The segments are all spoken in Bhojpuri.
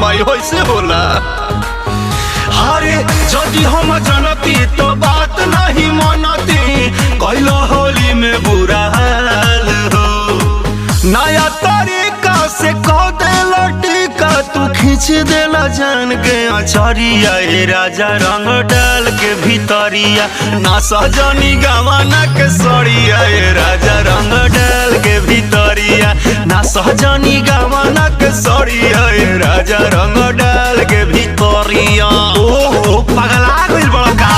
माई वैसे होला। अरे जदि हम जनती तो बात नहीं मनती, कैलो होली में बुरा हाल हो। नया तरीका से कह देला टीका, तू खींच देला जान के अचरिया। ए राजा रंग डाल के भीतरिया, ना सजनी गवाना के सड़िया। ए राजा रंग डाल के भीतरिया, ना सजनी गवाना के सड़िया। ए राजा रंग डाल के भीतरिया। ओहो पगला गइल बड़ा का।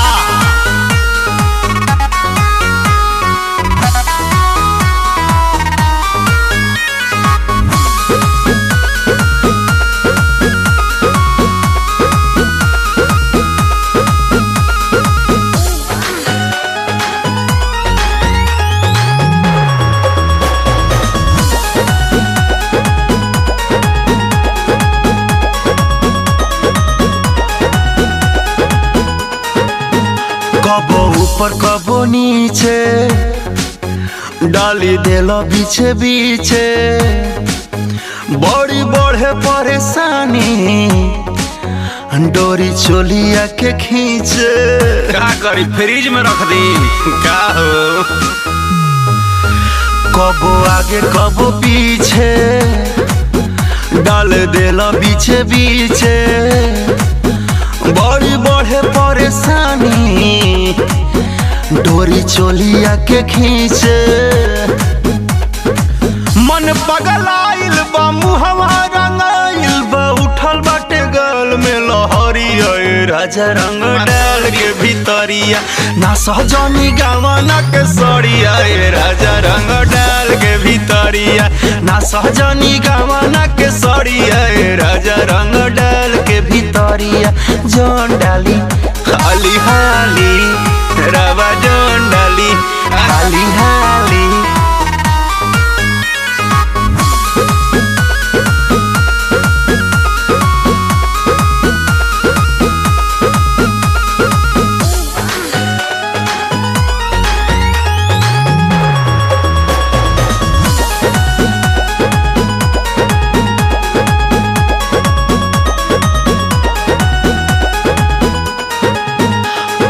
कबो ऊपर कबो नीचे डाली देला बीचे बीचे, बड़ी बढ़े परेशानी डोरी चोलिया के खींचे। क्या करी फ्रिज में रख दी का हो। कबो आगे कबो पीछे डाल देला बीचे बीचे, बड़ी बढ़े परेशानी डोरी चोलिया के खींचे। मन पगलाइल बा मुहवा रंगाइल बा, उठल बाटे गल में लहरिया। ए राजा रंग डाल के भीतरिया, ना सहजनी गवाना के सड़िया। ए राजा रंग डाल के भीतरिया, ना सहजनी गवाना के सड़िया। ए राजा रंग डाल के भीतरिया। जोन डाली हाली हाली, रवा जोन डाली हाली हाली।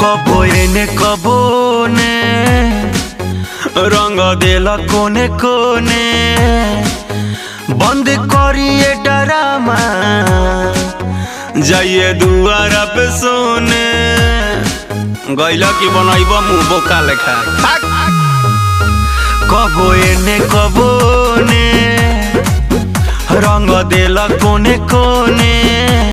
कबो एने कबो ने रंग देला कोने कोने, बंद करिए डरामा जाइए दुआरा पे सोने। गैला की बनाइबा मुँह बोका लेखा। कबो एने कबो ने रंग देला कोने कोने,